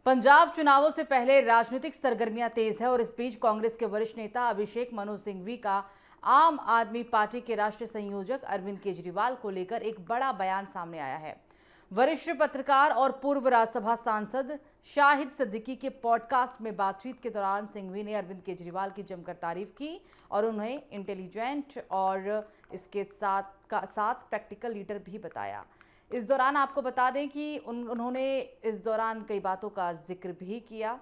पंजाब चुनावों से पहले राजनीतिक सरगर्मियां तेज है और इस बीच कांग्रेस के वरिष्ठ नेता अभिषेक मनु सिंघवी का आम आदमी पार्टी के राष्ट्रीय संयोजक अरविंद केजरीवाल को लेकर एक बड़ा बयान सामने आया है। वरिष्ठ पत्रकार और पूर्व राज्यसभा सांसद शाहिद सिद्दीकी के पॉडकास्ट में बातचीत के दौरान सिंघवी ने अरविंद केजरीवाल की जमकर तारीफ की और उन्हें इंटेलिजेंट और इसके साथ प्रैक्टिकल लीडर भी बताया। इस दौरान आपको बता दें कि उन्होंने इस दौरान कई बातों का जिक्र भी किया।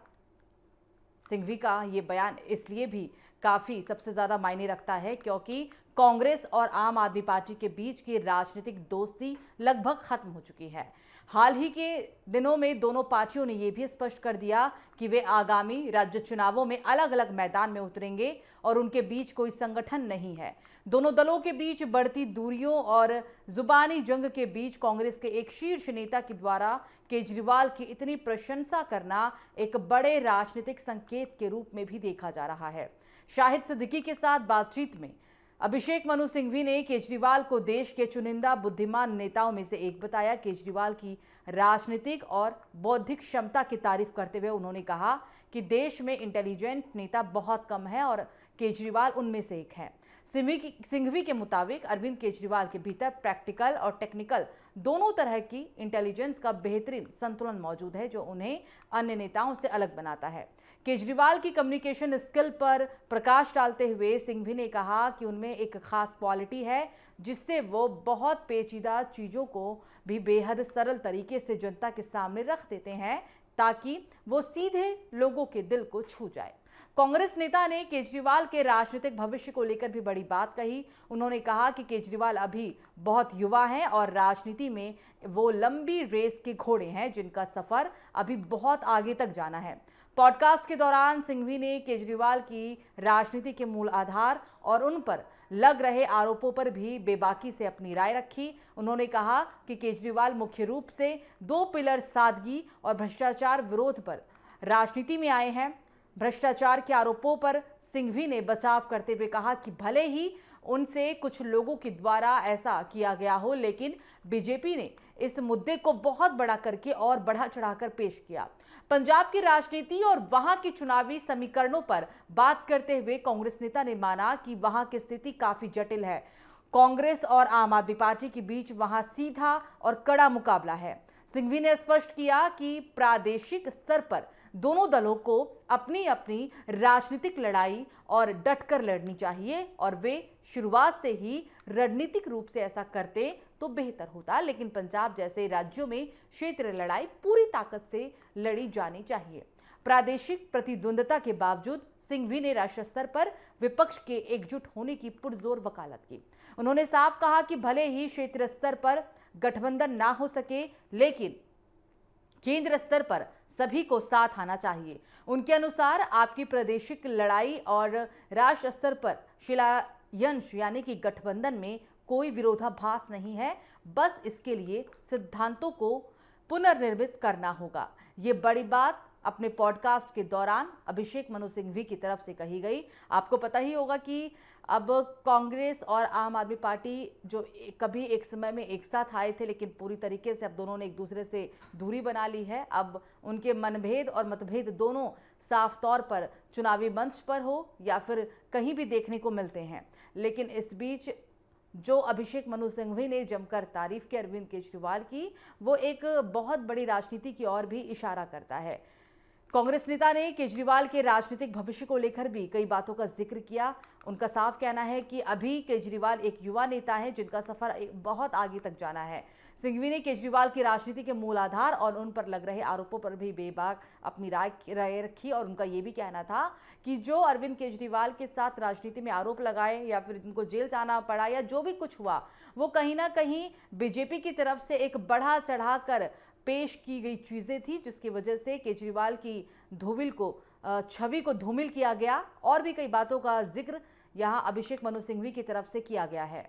सिंघवी का ये बयान इसलिए भी काफ़ी सबसे ज़्यादा मायने रखता है क्योंकि कांग्रेस और आम आदमी पार्टी के बीच की राजनीतिक दोस्ती लगभग खत्म हो चुकी है। हाल ही के दिनों में दोनों पार्टियों ने यह भी स्पष्ट कर दिया कि वे आगामी राज्य चुनावों में अलग अलग मैदान में उतरेंगे और उनके बीच कोई संगठन नहीं है। दोनों दलों के बीच बढ़ती दूरियों और जुबानी जंग के बीच कांग्रेस के एक शीर्ष नेता के द्वारा केजरीवाल की इतनी प्रशंसा करना एक बड़े राजनीतिक संकेत के रूप में भी देखा जा रहा है। शाहिद सिद्दीकी के साथ बातचीत में अभिषेक मनु सिंघवी ने केजरीवाल को देश के चुनिंदा बुद्धिमान नेताओं में से एक बताया। केजरीवाल की राजनीतिक और बौद्धिक क्षमता की तारीफ करते हुए उन्होंने कहा कि देश में इंटेलिजेंट नेता बहुत कम है और केजरीवाल उनमें से एक है। सिंघवी के मुताबिक अरविंद केजरीवाल के भीतर प्रैक्टिकल और टेक्निकल दोनों तरह की इंटेलिजेंस का बेहतरीन संतुलन मौजूद है जो उन्हें अन्य नेताओं से अलग बनाता है। केजरीवाल की कम्युनिकेशन स्किल पर प्रकाश डालते हुए सिंघवी ने कहा कि उनमें एक खास क्वालिटी है जिससे वो बहुत पेचीदा चीज़ों को भी बेहद सरल तरीके से जनता के सामने रख देते हैं ताकि वो सीधे लोगों के दिल को छू जाए। कांग्रेस नेता ने केजरीवाल के राजनीतिक भविष्य को लेकर भी बड़ी बात कही। उन्होंने कहा कि केजरीवाल अभी बहुत युवा हैं और राजनीति में वो लंबी रेस के घोड़े हैं जिनका सफर अभी बहुत आगे तक जाना है। पॉडकास्ट के दौरान सिंघवी ने केजरीवाल की राजनीति के मूल आधार और उन पर लग रहे आरोपों पर भी बेबाकी से अपनी राय रखी। उन्होंने कहा कि केजरीवाल मुख्य रूप से दो पिलर सादगी और भ्रष्टाचार विरोध पर राजनीति में आए हैं। भ्रष्टाचार के आरोपों पर सिंघवी ने बचाव करते हुए कहा कि भले ही उनसे कुछ लोगों के द्वारा ऐसा किया गया हो लेकिन बीजेपी ने इस मुद्दे को बहुत बड़ा करके और बढ़ा चढ़ाकर पेश किया। पंजाब की राजनीति और वहां के चुनावी समीकरणों पर बात करते हुए कांग्रेस नेता ने माना कि वहां की स्थिति काफी जटिल है। कांग्रेस और आम आदमी पार्टी के बीच वहां सीधा और कड़ा मुकाबला है। सिंघवी ने स्पष्ट किया कि प्रादेशिक स्तर पर दोनों दलों को अपनी अपनी राजनीतिक लड़ाई और डटकर लड़नी चाहिए और वे शुरुआत से ही रणनीतिक रूप से ऐसा करते तो बेहतर होता, लेकिन पंजाब जैसे राज्यों में क्षेत्रीय लड़ाई पूरी ताकत से लड़ी जानी चाहिए। प्रादेशिक प्रतिद्वंद्विता के बावजूद सिंघवी ने राष्ट्रीय स्तर पर विपक्ष के एकजुट होने की पुरजोर वकालत की। उन्होंने साफ कहा कि भले ही क्षेत्रीय स्तर पर गठबंधन ना हो सके लेकिन केंद्र स्तर पर सभी को साथ आना चाहिए। उनके अनुसार आपकी प्रादेशिक लड़ाई और राष्ट्र स्तर पर शिलान्यास यानी कि गठबंधन में कोई विरोधाभास नहीं है, बस इसके लिए सिद्धांतों को पुनर्निर्मित करना होगा। ये बड़ी बात अपने पॉडकास्ट के दौरान अभिषेक मनु सिंघवी की तरफ से कही गई। आपको पता ही होगा कि अब कांग्रेस और आम आदमी पार्टी जो कभी एक समय में एक साथ आए थे लेकिन पूरी तरीके से अब दोनों ने एक दूसरे से दूरी बना ली है। अब उनके मनभेद और मतभेद दोनों साफ तौर पर चुनावी मंच पर हो या फिर कहीं भी देखने को मिलते हैं। लेकिन इस बीच जो अभिषेक मनु सिंघवी ने जमकर तारीफ की अरविंद केजरीवाल की, वो एक बहुत बड़ी राजनीति की ओर भी इशारा करता है। कांग्रेस नेता ने केजरीवाल के राजनीतिक भविष्य को लेकर भी कई बातों का जिक्र किया। उनका साफ कहना है कि अभी केजरीवाल एक युवा नेता है जिनका सफर बहुत आगे तक जाना है। सिंघवी ने केजरीवाल की राजनीति के मूल आधार और उन पर लग रहे आरोपों पर भी बेबाक अपनी राय रखी और उनका ये भी कहना था कि जो अरविंद केजरीवाल के साथ राजनीति में आरोप लगाए या फिर उनको जेल जाना पड़ा या जो भी कुछ हुआ वो कहीं ना कहीं बीजेपी की तरफ से एक बढ़ा चढ़ाकर पेश की गई चीज़ें थी जिसकी वजह से केजरीवाल की छवि को धूमिल किया गया और भी कई बातों का जिक्र यहाँ अभिषेक मनु सिंघवी की तरफ से किया गया है।